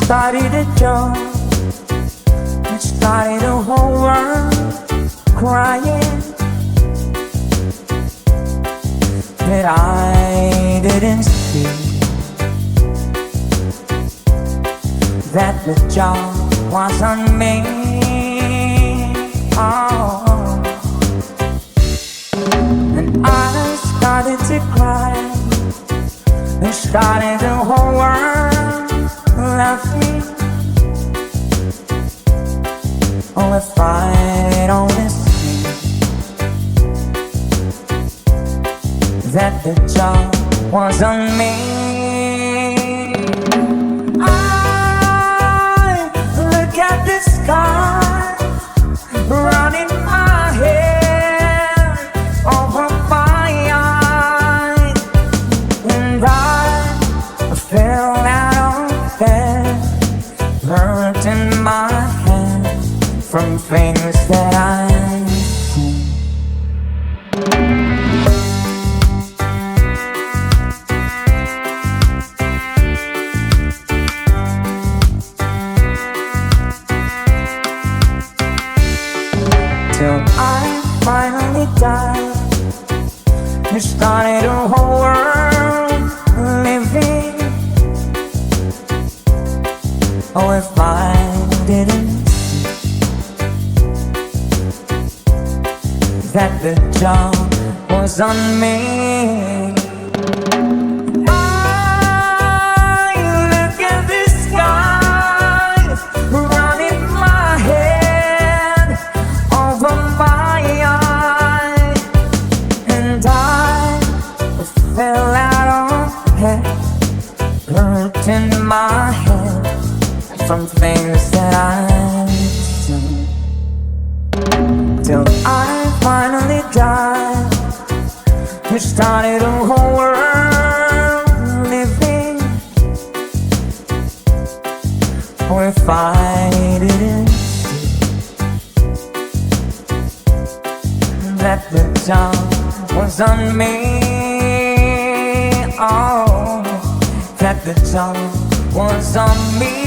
started a joke. It started a whole world crying that I didn't see, that the job was on me. Oh. And I started to cry. It started the whole world laughing. Oh, if I'd only seen that the job was on me. I look at the sky running my head over my eyes, and I fell out of bed, hurting my head from things that I've seen. Till I finally died. You started a whole world living. Oh, if I didn't that the job was on me. I look at the sky running my head over my eyes, and I fell out of bed, hurting my head from things that I've seen. Till I finally died. You started a whole world living. Oh, if I didn't see that the job was on me. Oh, that the job was on me.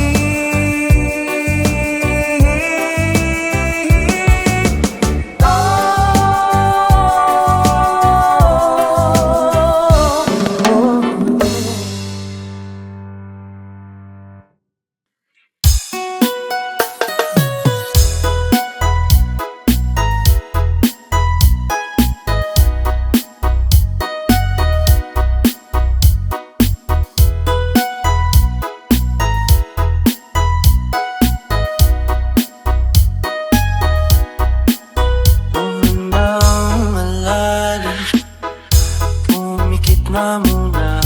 Na muna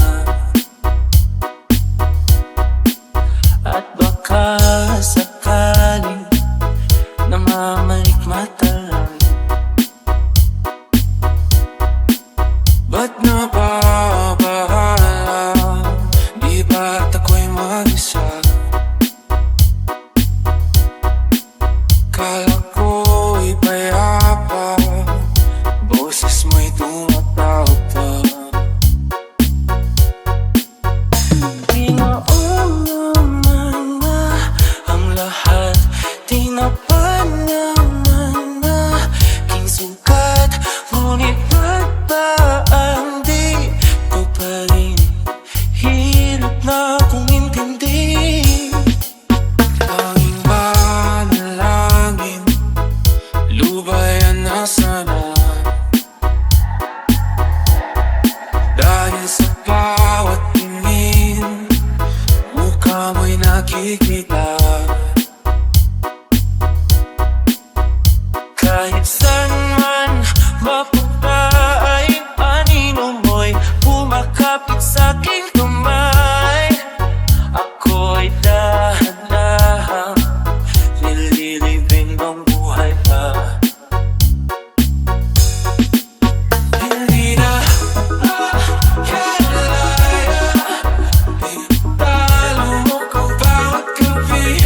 at baka sakali namamalik matalang. Ba't nababahala? Di ba't ako'y mag-isa? Kala ko'y payapa, boses mo'y tumatawag pa. Dahil sa bawat tingin, mukha mo'y nakikita. Kahit saan man mapunta ay anino mo'y pumakapit sa'king kamay. Ako'y dahan-dahang nililibing ang buhay pa. Talo mo ko bawat gabi.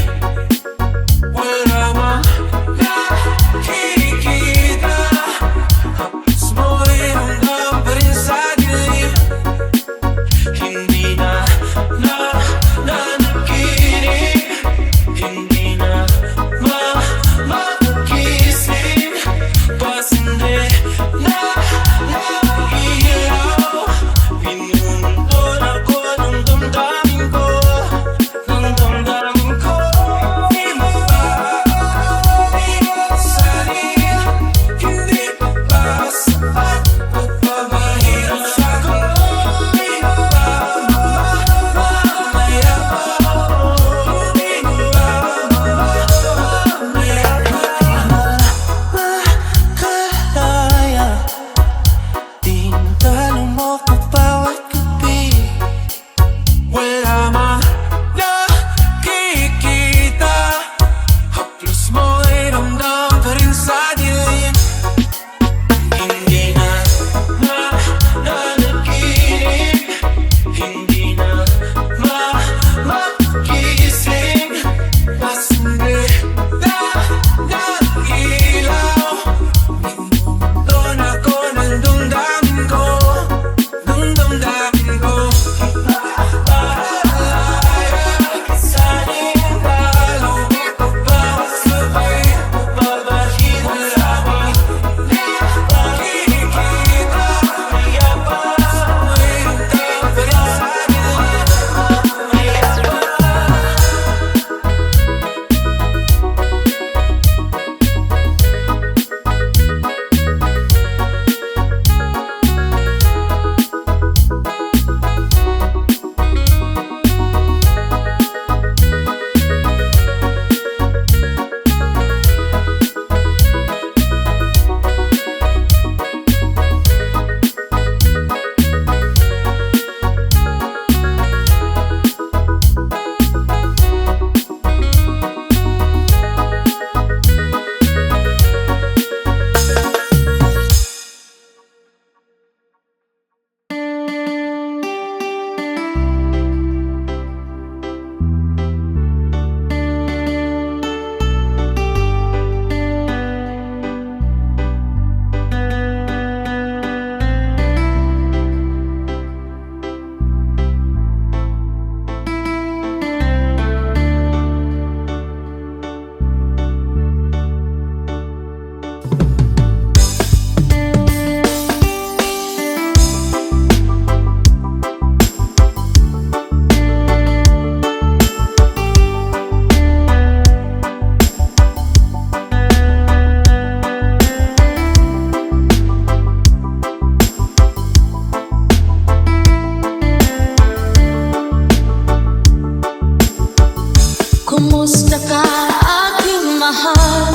Kumusta ka aking mahal?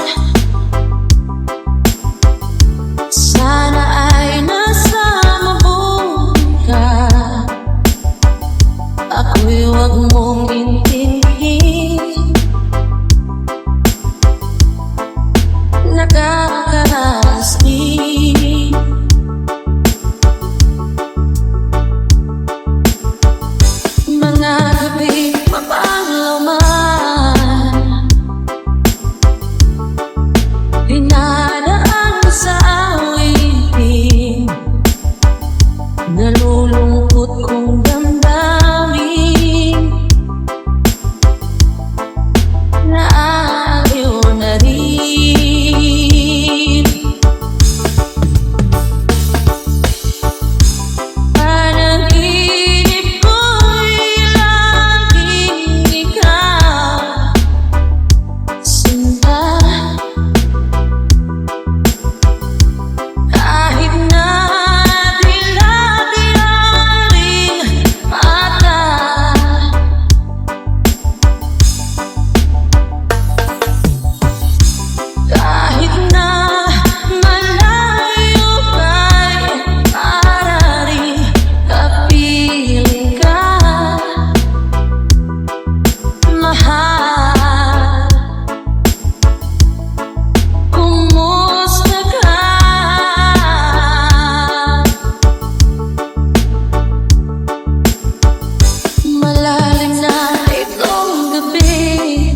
Sana ay nasa mabuti ka. Ako'y huwag mong intindihin. Nakakaranas din. Mga gabi mapanglaman, dinadaan sa awitin. Nalulungkot kong damdamin, naaliw na rin. Panaginip ko'y laging ikaw, sinta. Kahit na dila-dilaring mata, kahit na malayo ka'y pararing kapiling ka, mahal. Kumusta ka? Malalim na itong gabi,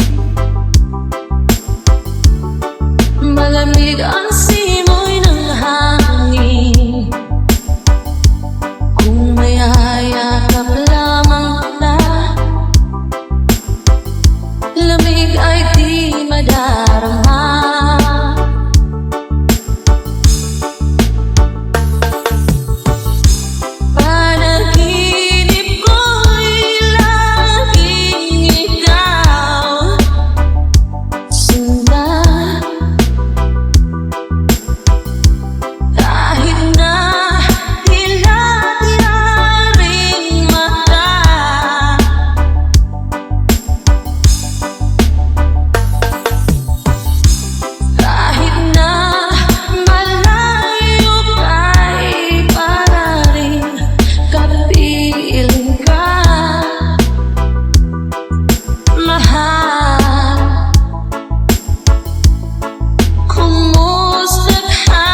malamig ang simoy ng hangin. Kung mayayakap lamang kita, lamig ay di madarama. Panaginip ko'y laging ikaw, sinta. Kahit na dila-dilaring mata, kahit na malayo ka'y pararing kapiling ka, mahal. Kumusta ka?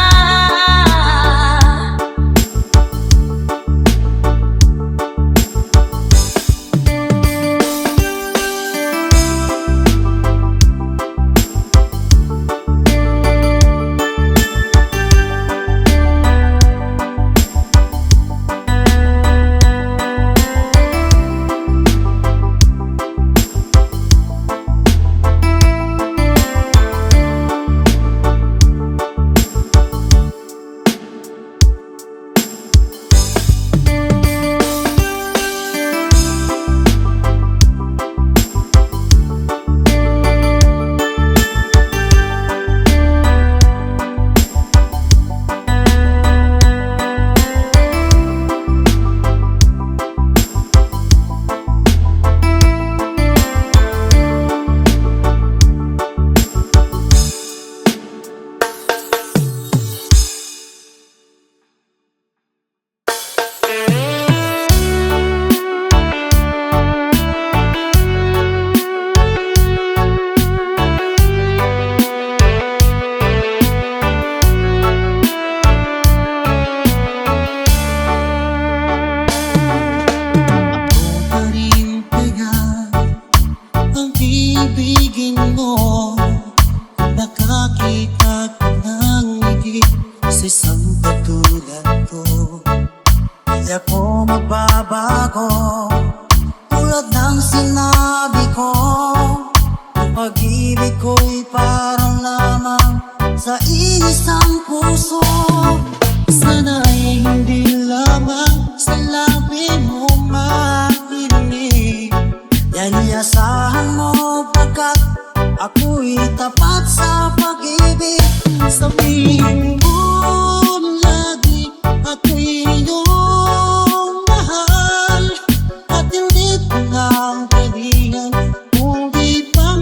Ang ibigin mo, nakakita ka ng higit sa isang katulad ko. Di ako magbabago, tulad ng sinabi ko. Ang pag-ibig ko'y parang lamang sa isang puso. Sana'y hindi lamang sa labi mo marinig. Yan iasahan mo pagkat ako'y tapat sa pag-ibig. Sabihin mo lagi ako'y iyong mahal, at hindi ko na ang kaibigan kung di pa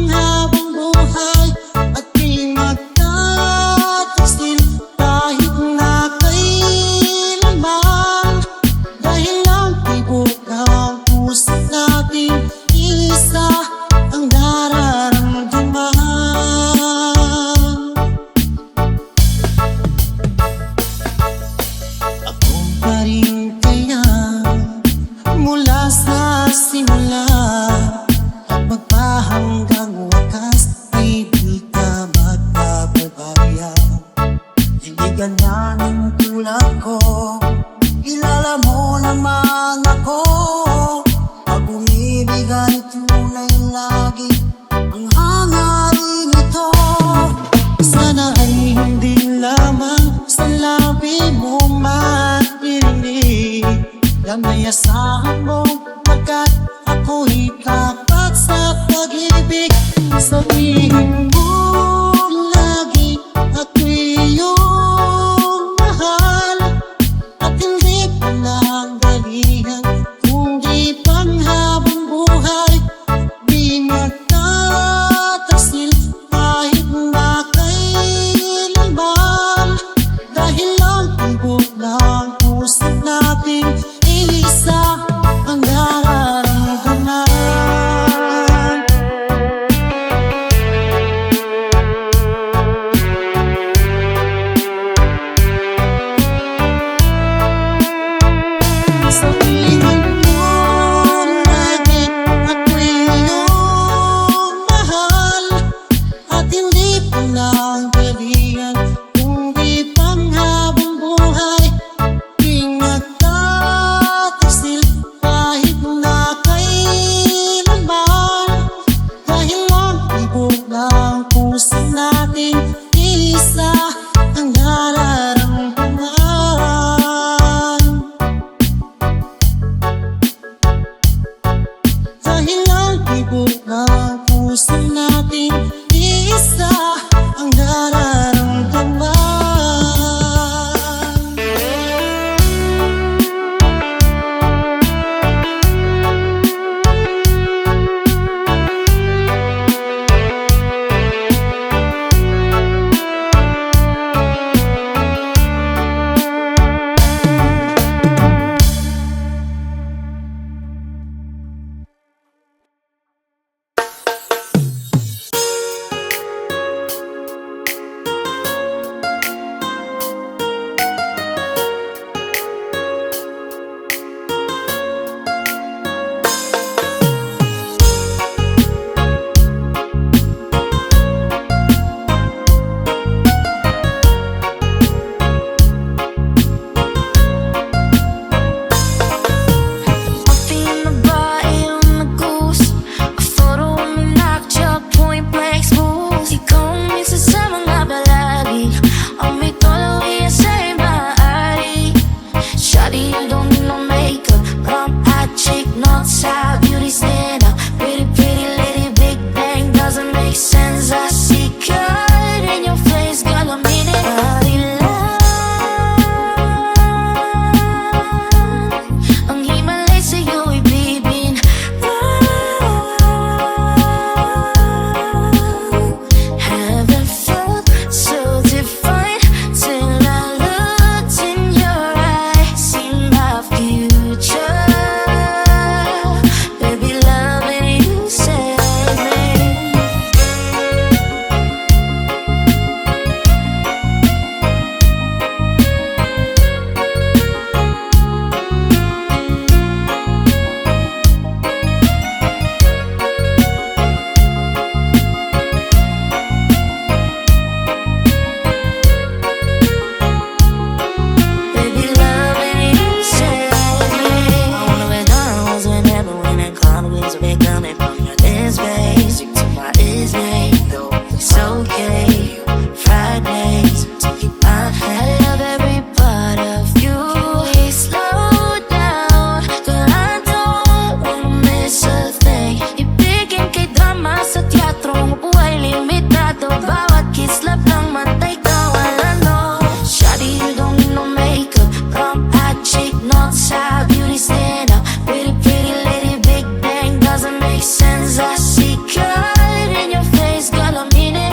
I see God in your face, girl, I mean it.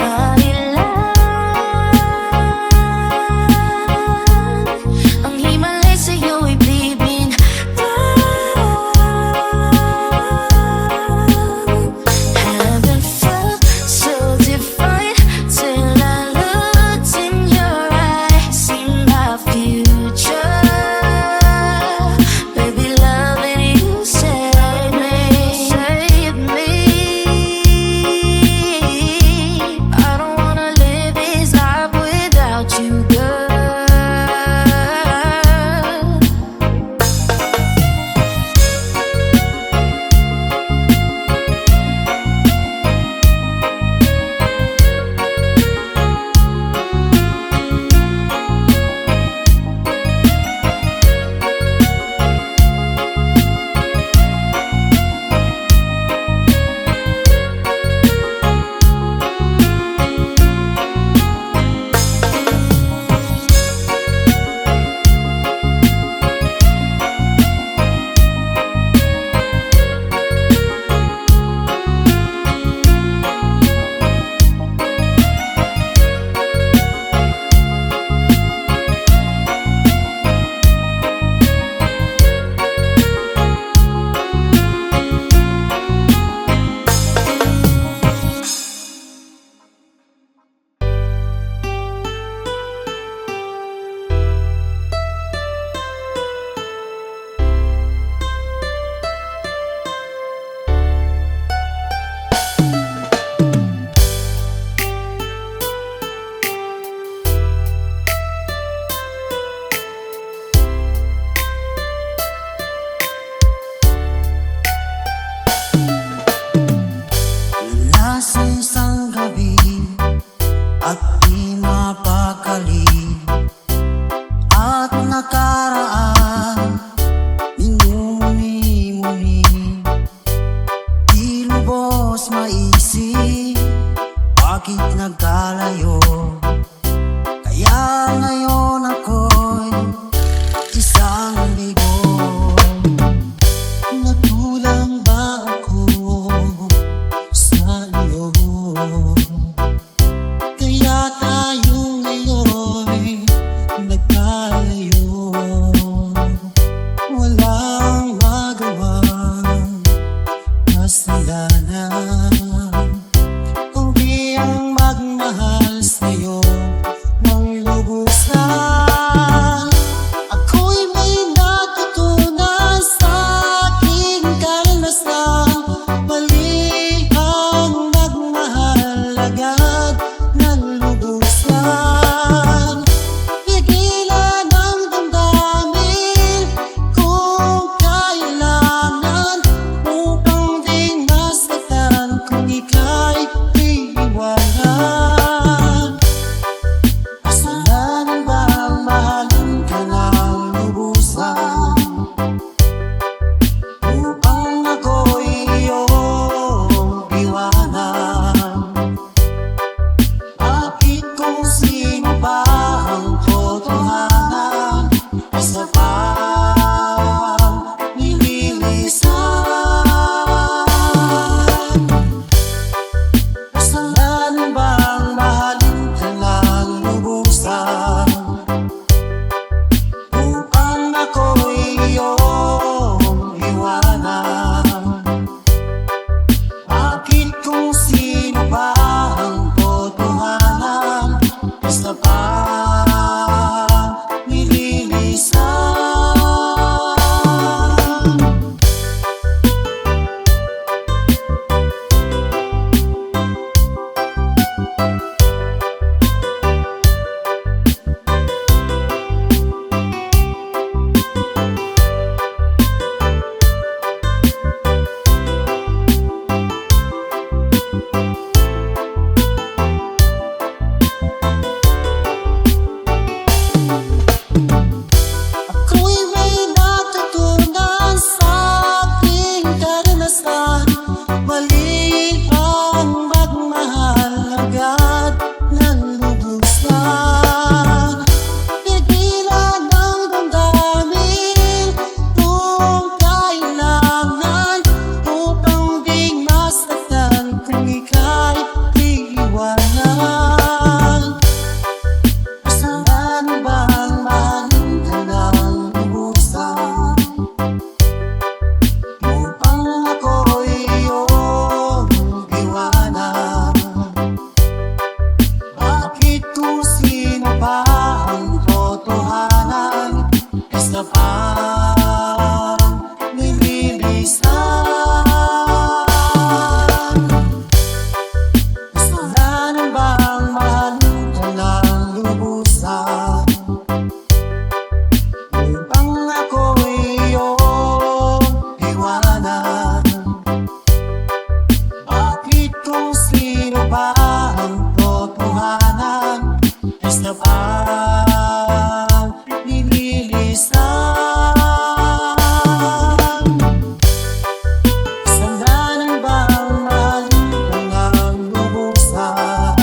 Ang himalay sa'yo ay bibin. Haven't felt so divine till I looked in your eyes. See my future, baby, loving you saved me, saved me. I don't wanna live this life without you, girl. Nasa isang gabi at di mapakali at nakaraan, minumuni-muni, di lubos maisip bakit nagkalayo. Kaya ngayon ako'y isang libo. Nagkulang ba ako sa iyo? Kaya tayo ngayon nagkalayo. Walang magawang kasalanan kundi ang magmahal sa'yo ng lubusan. Ako'y may natutunan sa aking karanasan. Mali ang magmahal Sino ba ang totohanan? Basta bang nililisan? Sandanan ba ang malikang ang lubusan?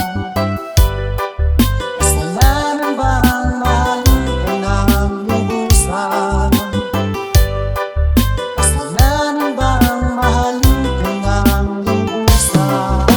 Sandanan ba ang malikang ang lubusan? Sandanan ba ang malikang ang lubusan?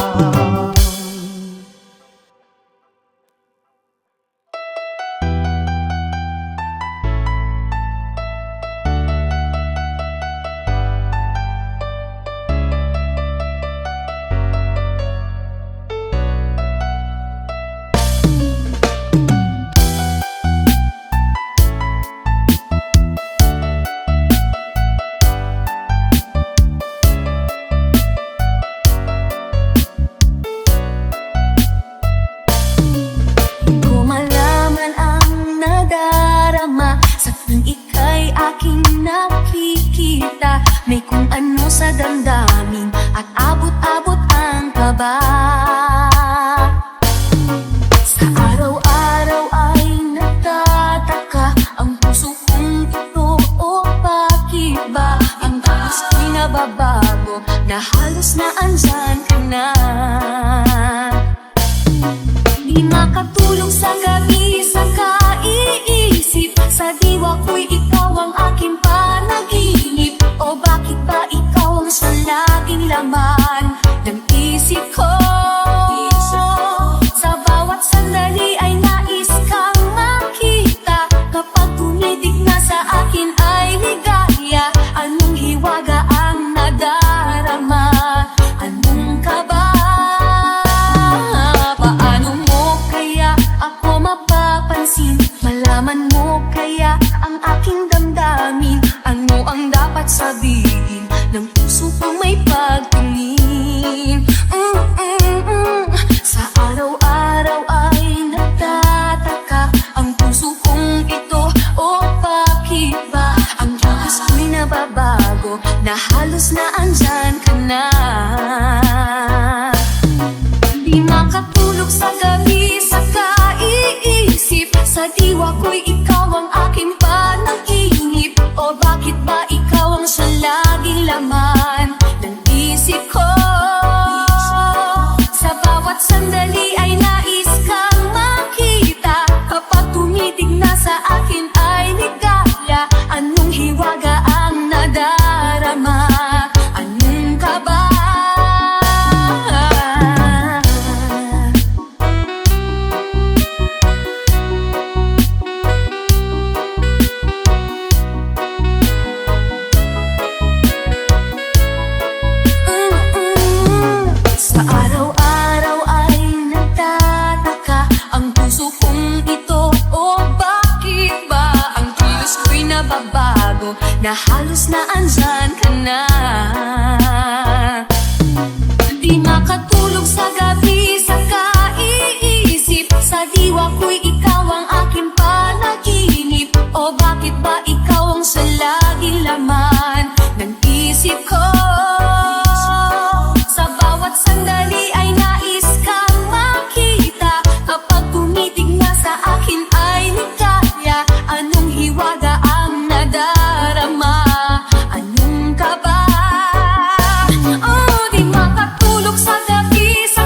Ko malaman ang nadarama sa tuwing ika'y aking nakikita. May kung ano sa damdamin at abot-abot ang kaba. Sa araw-araw ay nagtataka ang puso kong ito, o bakit ba ang puso ko'y nababago na halos na andyan ka na? Di makatulog sa gabi sa kaiisip, sa diwa ko'y ikaw ang aking panaginip. O bakit ba ikaw ang sa laging laman ng isip ko? Sa bawat sandali ay nais kang makita. Kapag tumitig na sa akin ay ligaya. Anong hiwaga ang nadarama? Anong kaba? Paano mo kaya ako mapapansin? Malaman mo kaya ang aking damdamin? Ano ang dapat sabihin ng puso kong may pagtingin? Sa araw-araw ay nagtataka ang puso kong ito, o bakit ba ang bukas ko'y nababago na halos na andyan ka na? Di makatulog sa gabi sa kaiisip, sa diwa ko'y ikaw ang aking panaginip. O bakit ba ikaw ang sa laging laman ng isip ko? Sa bawat sandali ay nais kang makita. Kapag tumitig na sa akin ay ligaya. Anong hiwaga ang nadarama? Anong kaba? Sa araw-araw ay nagtataka ang puso kong ito, o bakit ba ang kilos ko'y nababago na halos na andyan ka na? Di makatulog sa gabi sa kaiisip, sa diwa ko'y ikaw ang aking panaginip. O bakit ba ikaw ang sa laging laman ng isip ko? Sa bawat sandali ay nais kang makita. Kapag tumitig na sa akin ay ligaya. Anong hiwaga ang nadarama? Anong kaba? Oh, di makatulog sa gabi sa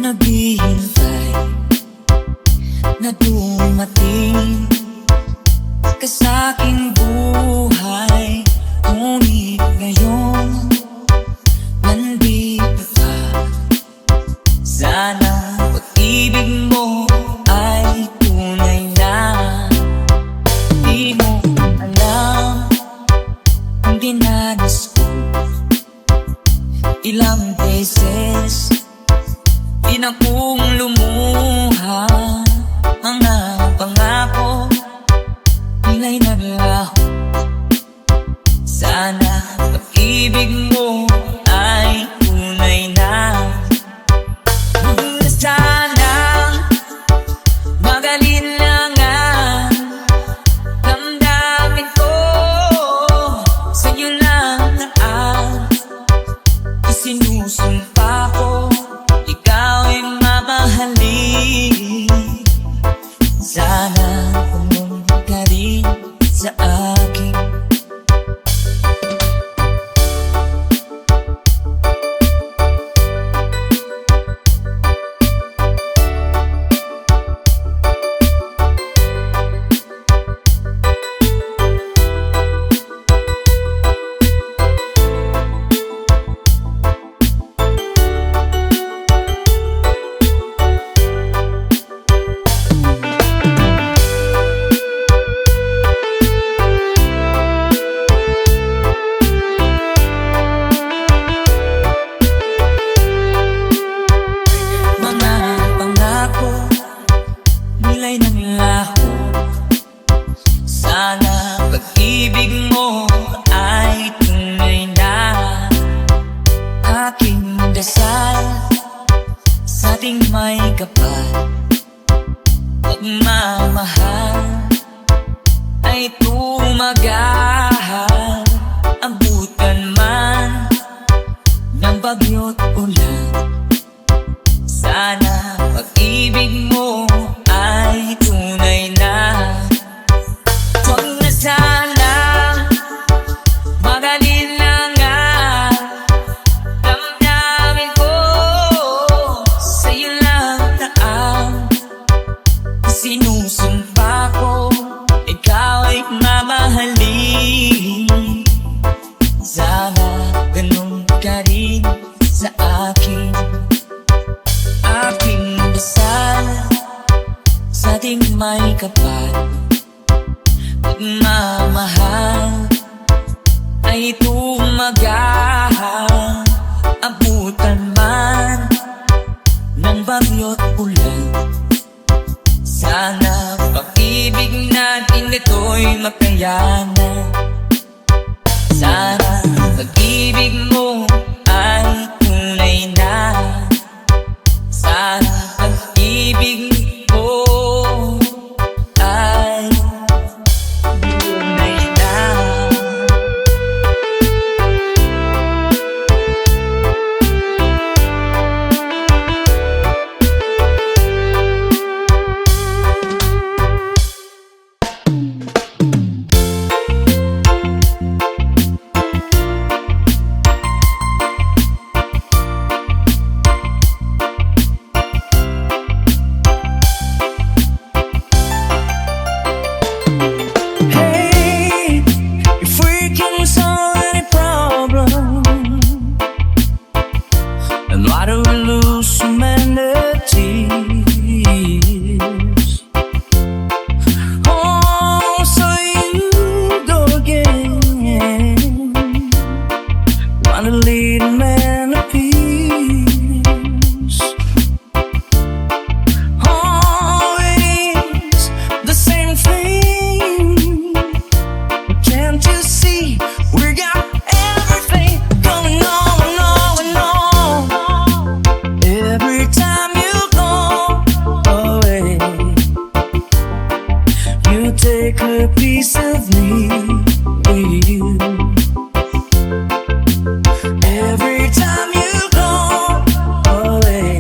naghihintay na dumating ka sa aking buhay. Ngunit ngayon nandito ka. Sana pag-ibig mo ay tunay na. Di mo alam ang dinanas ko. Ilang beses di na kong lumuha. Mga pangako nila'y naglaho. Sana pag-ibig mo ay tunay na. Sana magalinlangan damdamin ko. Sa'yo lang ang isinusumpa ko. Ikaw ay mamahalin. Sana pumunta ka rin sa akin. Nila'y nanglaho. Sana pag-ibig mo ay tunay na. Aking dasal sa ating may kapal. Pagmamahal ay tumagahal. Abutan man ng bagyo't ulan. Sana pag-ibig mo ay tunay na. Huwag na sana magalinlangan damdamin ko. Sa'yo lang na ang sinusumpa ko. Ikaw ay mamahalin. Sana ganun ka rin sa akin. Aking dasal sa ating may kapal. Pagmamahal ay tumagahal. Abutan man ng bagyo't ulan. Sana pag-ibig natin ito'y makayanan. Sana pag-ibig mo ay tunay na. Sana pag-ibig mo ay tunay na. Hey, if we can solve any problem, and why do we lose so many tears? Oh, so you go again. Wanna lead a man of peace. Always the same thing. Can't you see we got everything going on? Every time you go away, you take a piece of me with you. Every time you go away,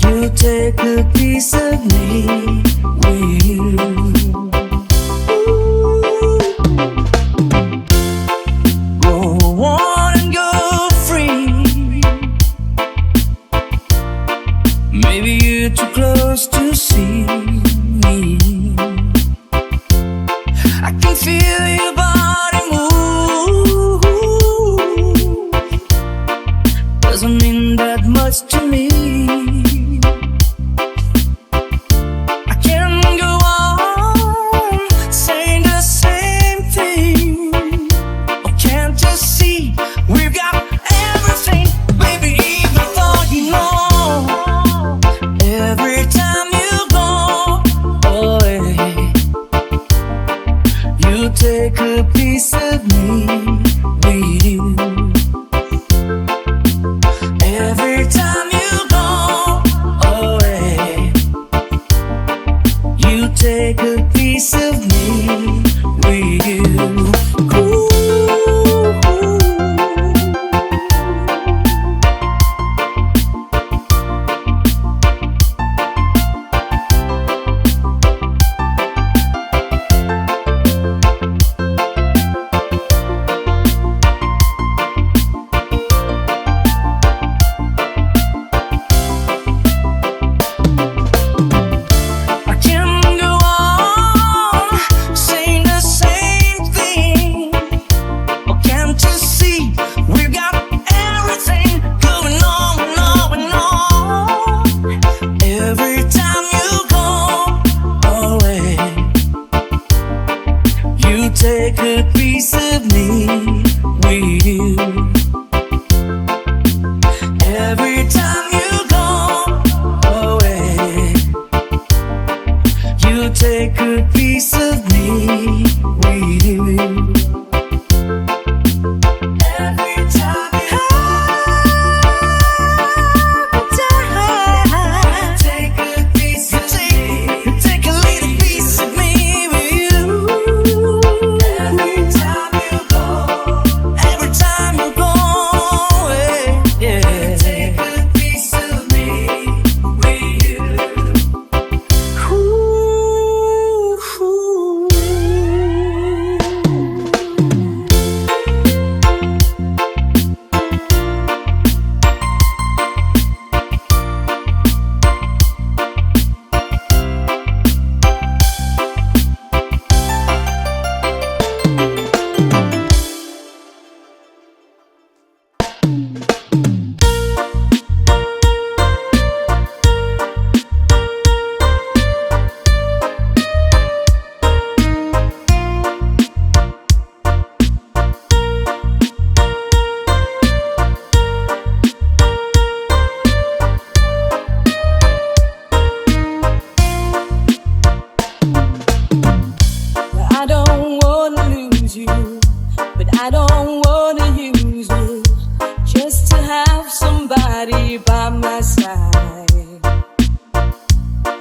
you take a piece of me with you. Go on and go free. doesn't mean that much to me. I can go on saying the same thing. Oh, can't you see we've got everything, baby, even though you know every time you go away, you take a piece of me with you. Every time you go away, you take a piece of me with you. Ooh. Take a piece of me with you. Every time you go away, you take a piece of me with you. Every time you take a piece of me, you take a little piece of me with you. Every time you go away, yeah. You take a piece of me with you. Ooh, ooh. I don't wanna lose you, but I don't wanna use you just to have somebody by my side.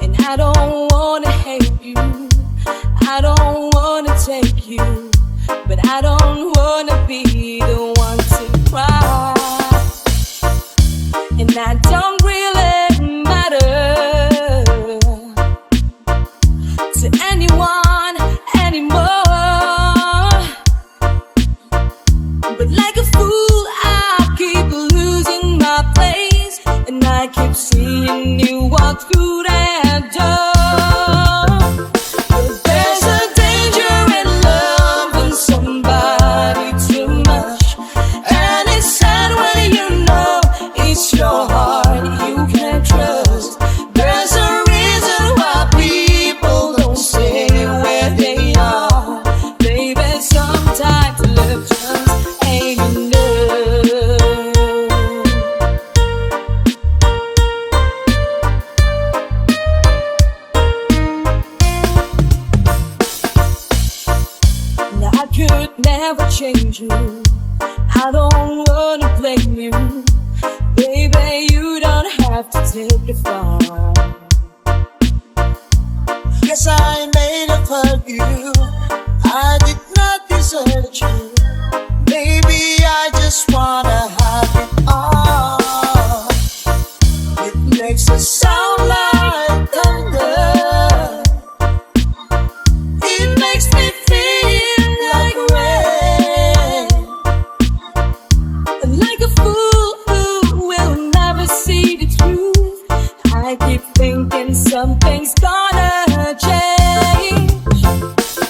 And I don't wanna hate you, I don't wanna take you, but I don't wanna be the one to cry. And I don't really matter to anyone anymore. But like a fool, I keep losing my place, and I keep seeing you walk through that door. But there's a danger in loving somebody too much, and it's sad when you know it's your heart you can't trust. There's a reason why people don't say where they are. Baby, sometimes love just ain't enough. Now I could never change you, I don't wanna blame you. Baby, you don't have to take it far. Yes, I may have hurt you, I did not desert you. Maybe I just wanna have it all. It makes a sound like thunder, it makes me feel like rain, like a fool who will never see the truth. I keep thinking something's gonna change.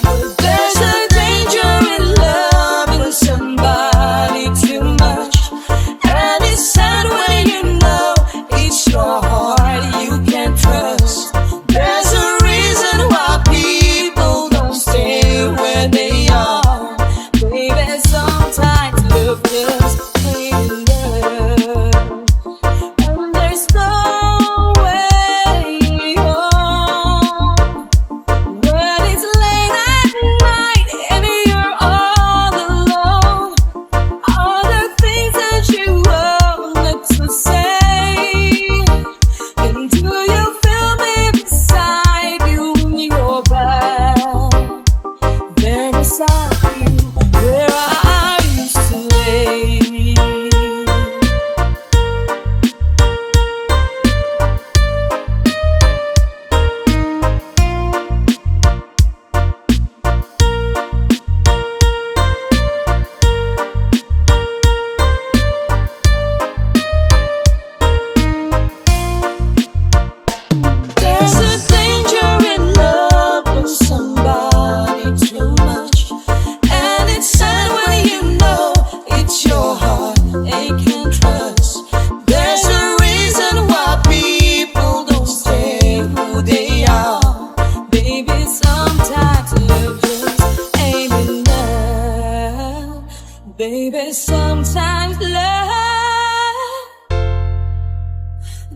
But there's a danger in loving somebody too much,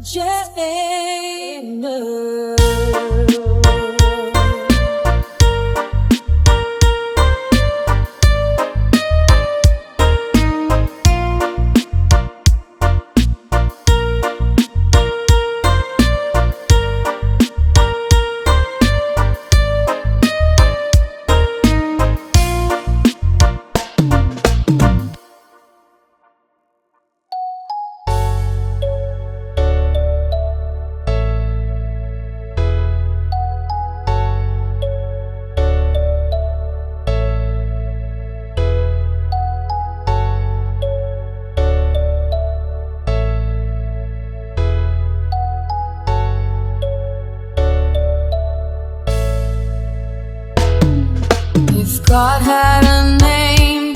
Jane. If God had a name,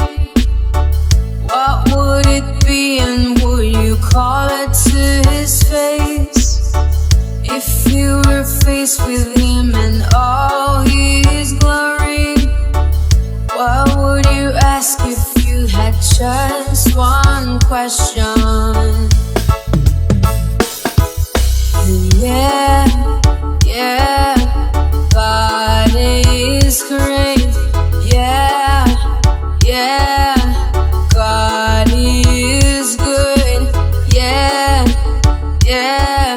what would it be, and would you call it to his face? If you were faced with him and all his glory, what would you ask if you had just one question? Yeah, yeah, God is great. Yeah, yeah, God is good. Yeah, yeah,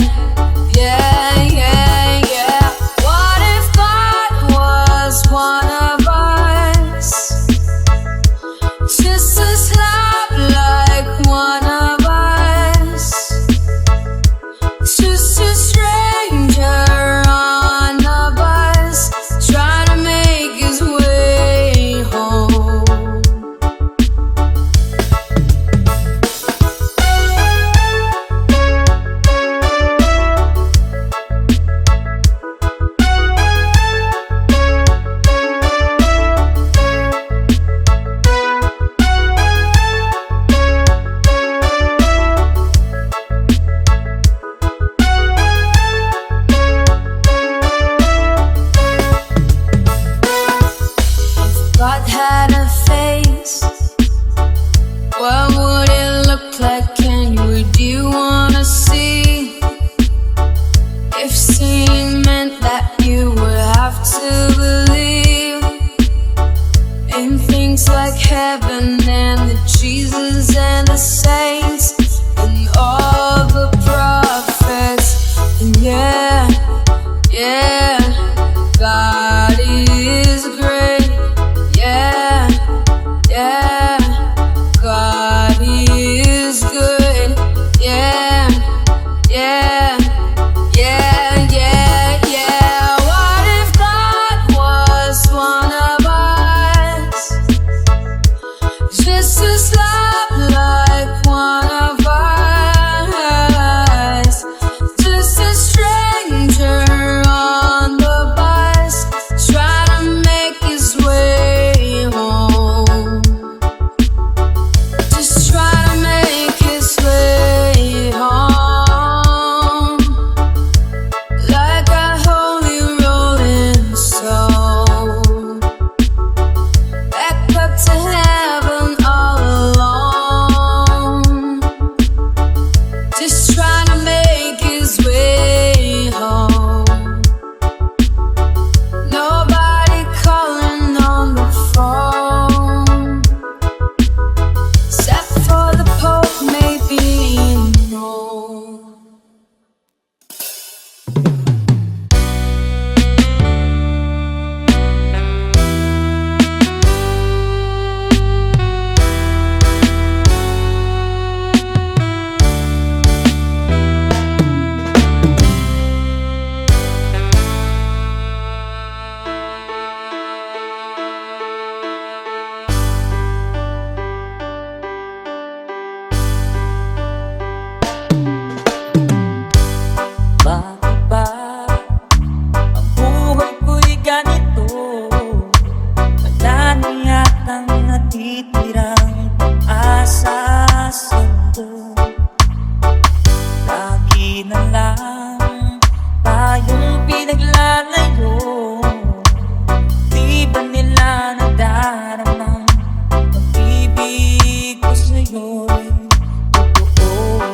yeah, yeah, yeah. What if God was one of us? Just as love like one of us. Just a stranger on a bus, trying to make his way home. God had a face, what would it look like, and would you wanna see? If seeing meant that you would have to believe in things like heaven and the Jesus and the saints and all the prophets. And yeah, yeah, God is great. Yeah, yeah, God is good. Yeah, yeah, yeah, yeah, yeah. What if God was one of us? Just as love like one of us. Just a stranger on the bus, trying to make his way home. Just try to make his way home. Like a holy rolling stone, back up to heaven all alone. Just trying to make his way home. Nobody calling on the phone, except for the Pope, maybe no. Bakit ba ang buhay ko'y ganito? Wala na yatang natitirang asa sa mundo. Lagi na lang tayong pinaglalayo. Di ba nila nadaramang pag-ibig ko sa'yo'y totoo?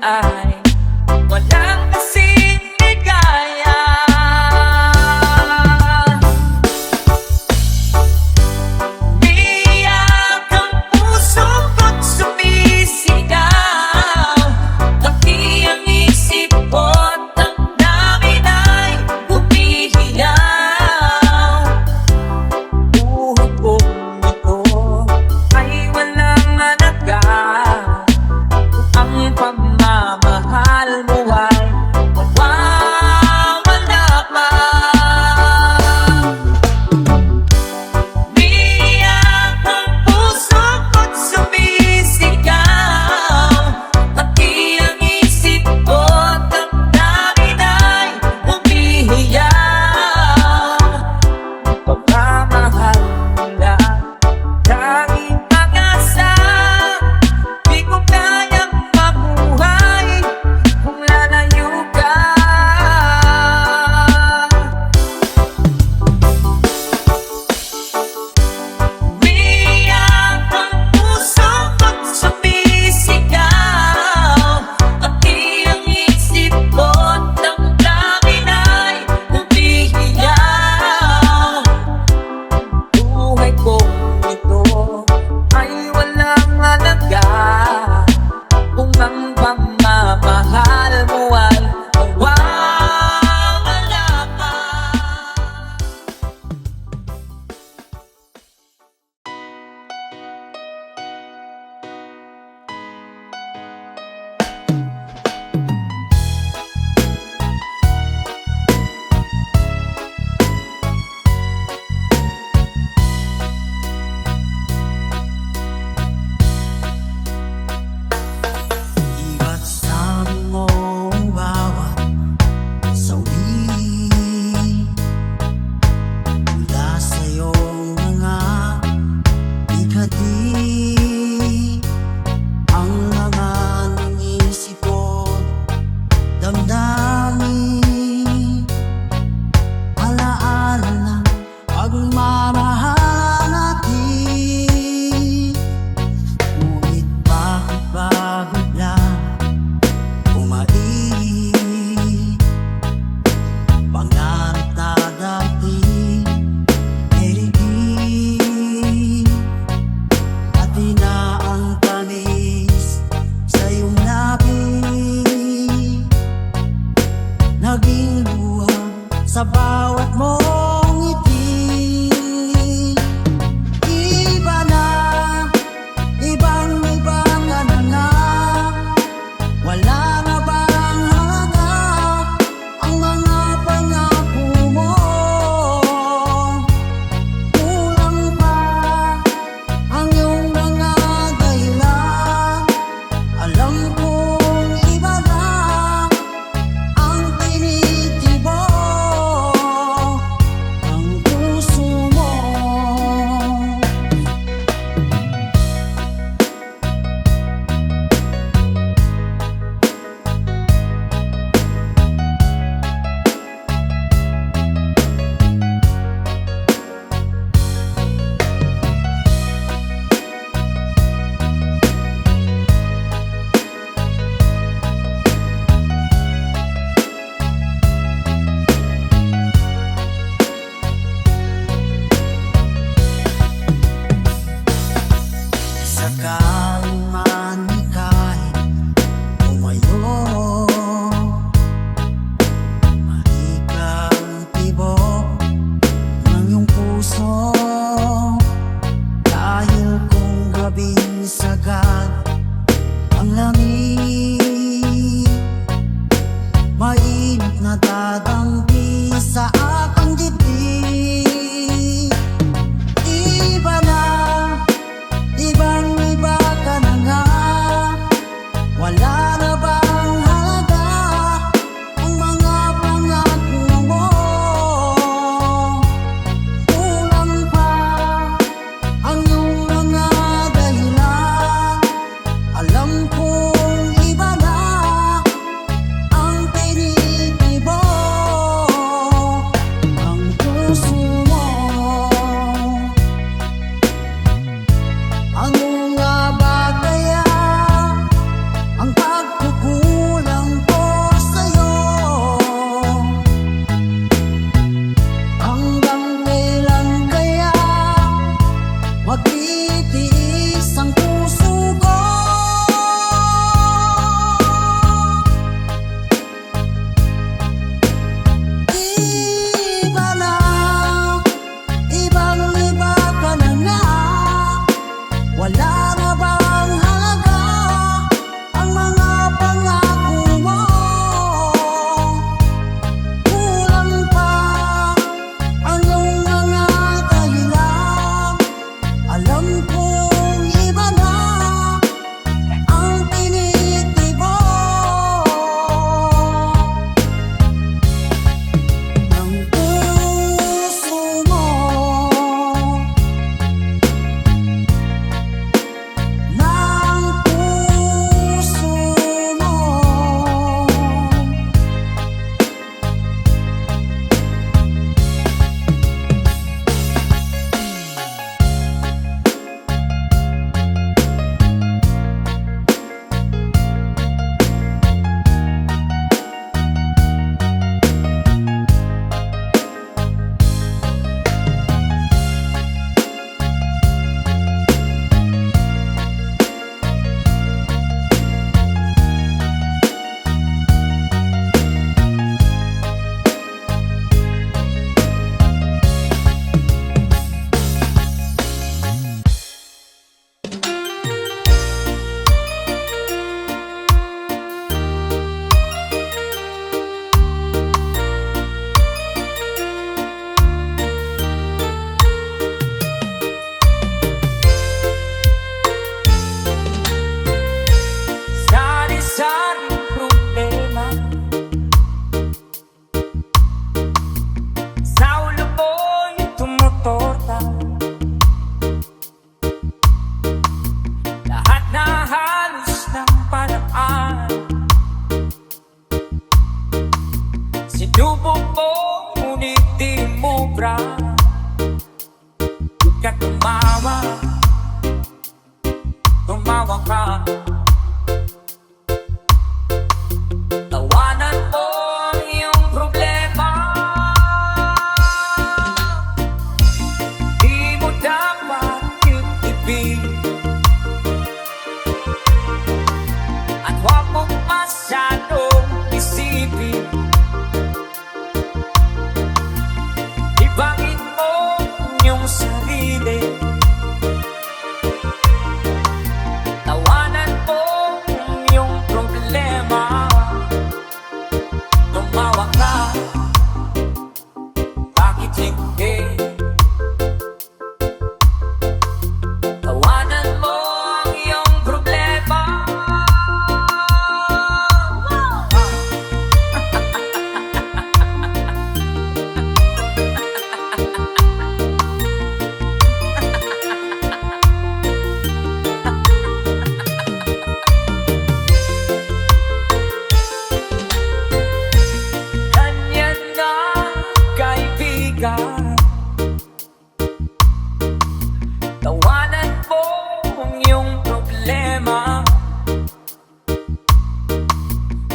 ay walang kasing ligaya. Umiiyak ang puso ko't sumisigaw, pati ang isip ko't damdamin ay humihiyaw. Buhay kong ito ay walang halaga, ang pagmamahal mo ay mawawala pa. Umiiyak ang puso ko't sumisigaw, pati ang isip ko't damdamin ay humihiyaw. Pagmamahal nila, tanging pag-asa, di ko kayang mabuhay kung lalayo ka. Umiiyak ang puso ko't sumisigaw, pati ang isip ko't damdamin ay humihiyaw. Buhay kong ito ay walang halaga, kung ang pagmamahal mo ay mawawala pa. Iba't sabi mo ang bawat sawi mula sa iyong mga ikati. Ang mga nangisip ko, damdamin, alaala ng pagmamahal natin. Ngunit bakit ba bigla umalis? Pangarap na dati nilibig, pati na ang tamis sa iyong labi, naging luha sa bawat mong ngiti. Iba na, ibang-iba ka na nga, wala na bang halaga ang mga pangako mo? Kulang pa ang iyong mga dahilan, alam kong iba na ang tinitibok.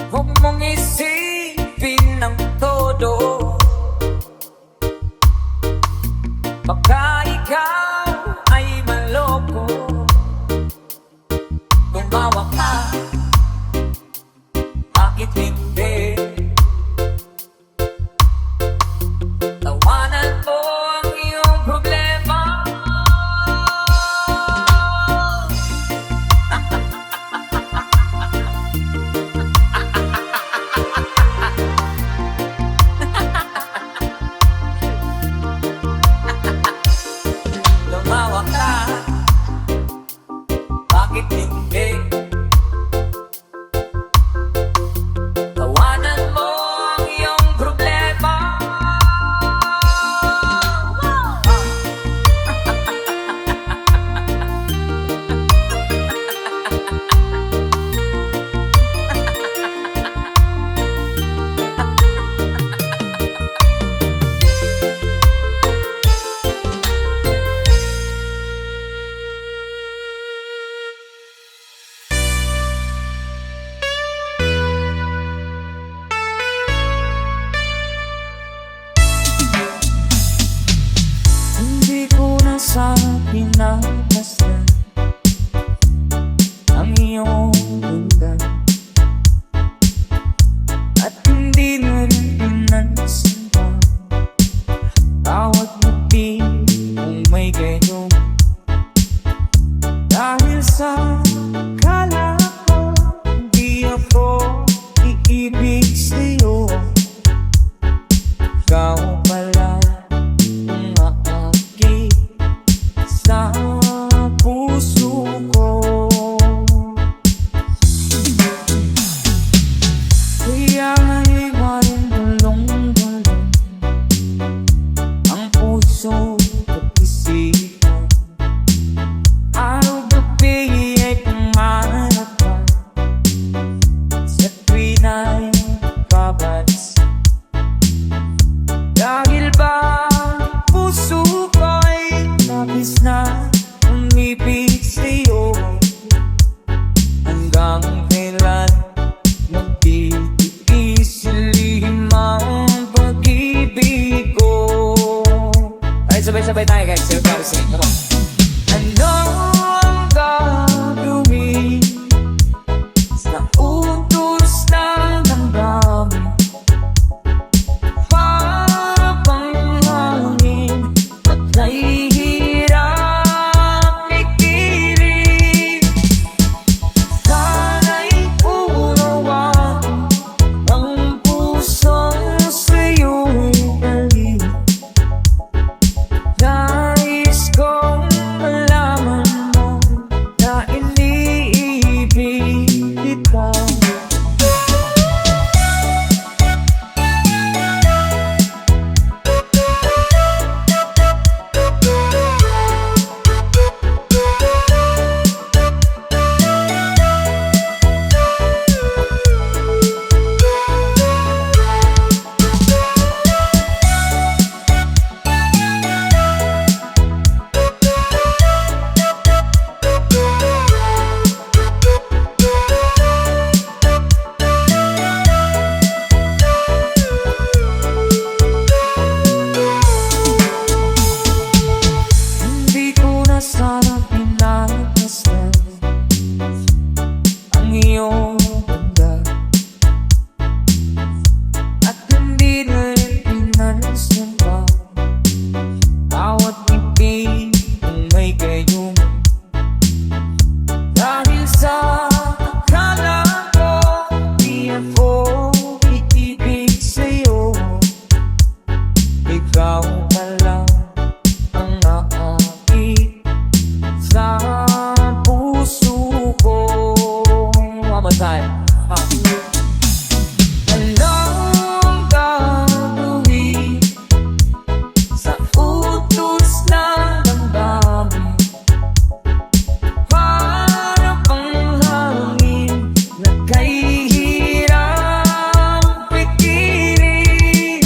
Huwag mong isipin ng todo, baka ikaw ay maloko. Tumawa ka, bakit hindi? Tawanan mo ang iyong problema. Tumawa ka, bakit hindi? Tawanan mo ang iyong problema. Hindi ko na sana pinapasdan ang iyong ganda, at hindi na rin pinansin pa bawat ngiti kung may ganyan. Dahil sa akala ko hindi ako iibig sa'yo, ikaw pala ang aakit sa puso ko. Kaya nga'y maring gulong-gulong ang puso at isipan. Araw-gabi ay pumanap ka sa tuwin ay babalik. Dahil ba puso ko'y labis na umibig sa'yo, hanggang kailan magtitiis lihim ang pag-ibig ko. Alright, sabay-sabay tayo guys, sir, para sing, come on. Ano ang gagawin sa utos ng damdamin? Para bang hangin at nahihirap ikilig? Sana'y unawain ang pusong sa'yo'y galing. Nais kong malaman mo na iniibig kita. Hindi ko na sana pinapasdan ang iyong ganda, at hindi na rin pinansin pa bawat ngiti kung may gayong. Dahil sa akala ko di ako iibig sa'yo, ikaw pala ang naakit sa puso ko. One more time. Anong gagawin sa utos ng damdamin? Para bang hangin na kahihirap ikilig?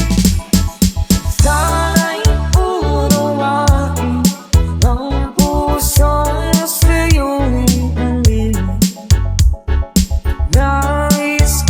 Sana'y unawain ang pusong sa'yo'y galing. Nais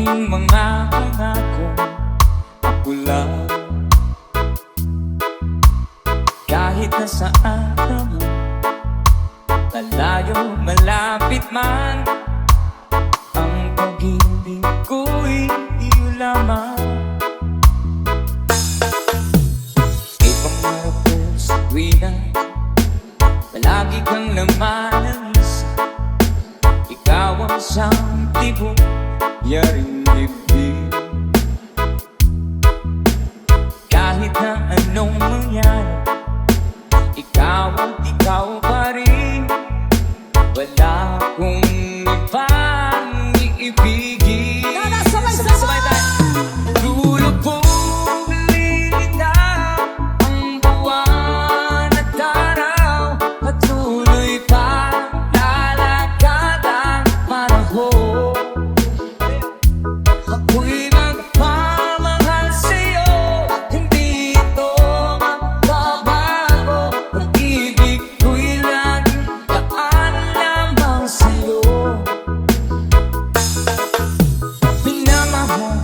iyong mga pangako, ako lang. Kahit nasaan ka man, malayo, malapit man, ang pag-ibig ko'y iyo lamang. Ibang harap ko sa tuwina, palagi kang laman ng isa. Ikaw ang siyang tibok, yaring dibdib. Kahit na anong mangyari, ikaw at ikaw pa rin. Wala akong ibang iibigin. Sabay-sabay tayo. Lulubog, lilitaw ang buwan at araw, patuloy pa lalakad ang panahon. Ako'y magpamahal sa'yo, hindi ito magbabago. Pag-ibig ko'y laging daan lamang sa'yo. Minamahal,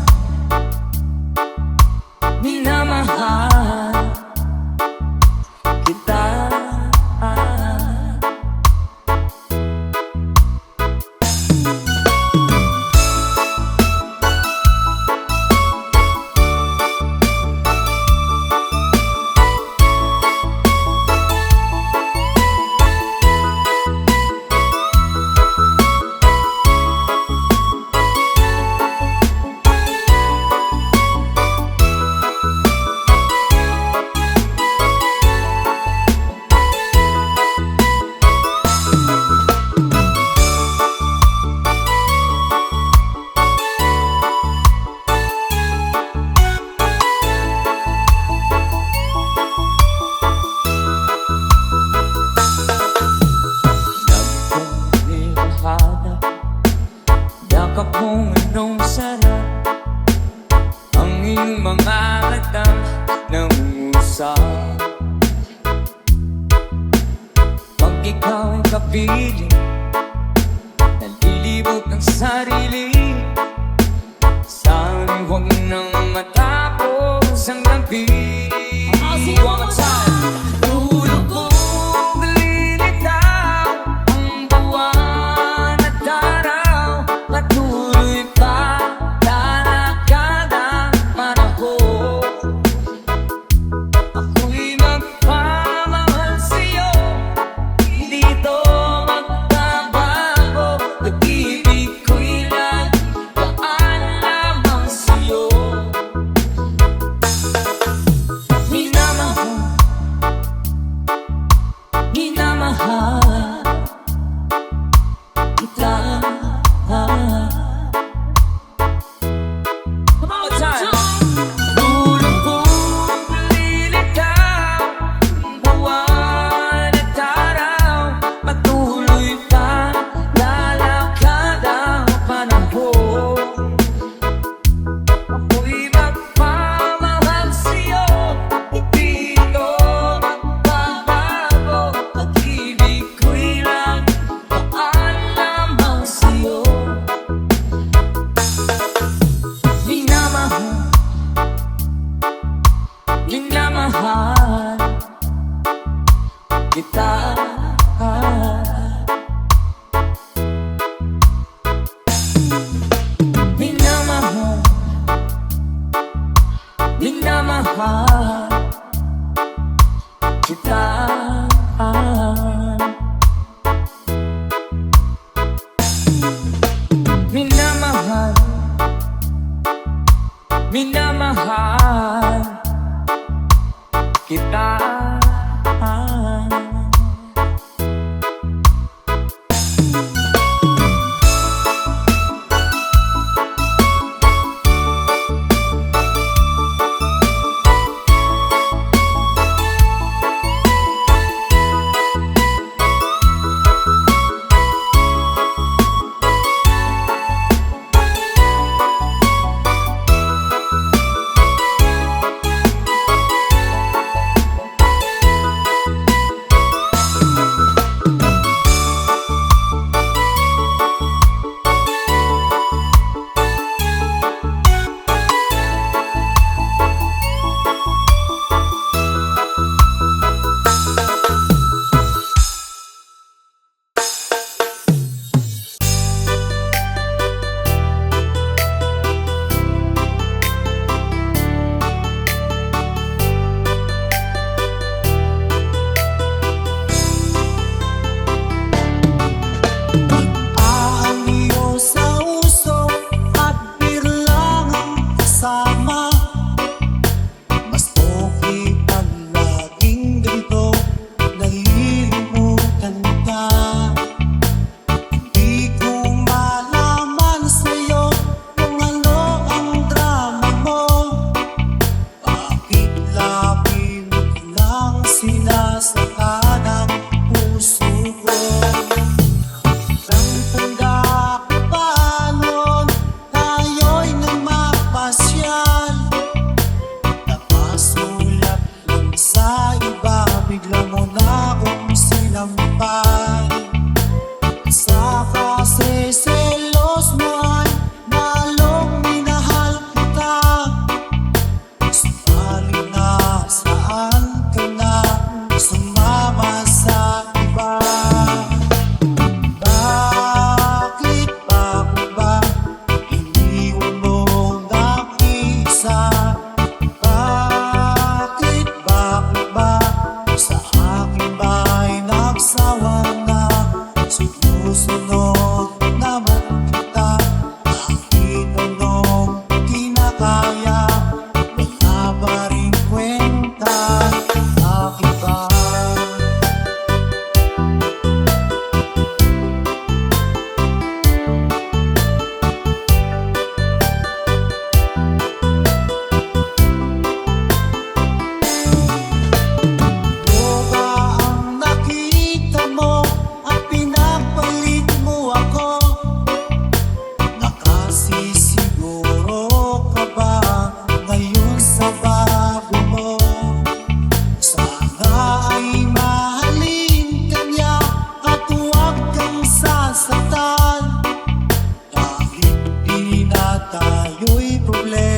minamahal kita. Yakap mong anong sarap, ang iyong mga mata nangungusap. Pag ikaw ay kapiling, nalilibot ng sarili. Sana'y huwag nang matapos ang gabi. One more time. Lulubog, lilitaw ang buwan at araw, patuloy pa lalakad ang panahon. Ako'y magpamahal sa'yo, hindi ito magbabago. Pag-ibig ko'y laging daan lamang sa'yo. Minamahal, minamahal kita. One time. Lulubog, lilitaw ang buwan at araw, patuloy pa lalakad ang panahon. Ako'y magpamahal sa'yo, hindi ito magbabago. Pag-ibig ko'y laging daan lamang sa'yo. Minamahal, minamahal kita. Minamahal, minamahal kita. Minamahal, minamahal kita. problema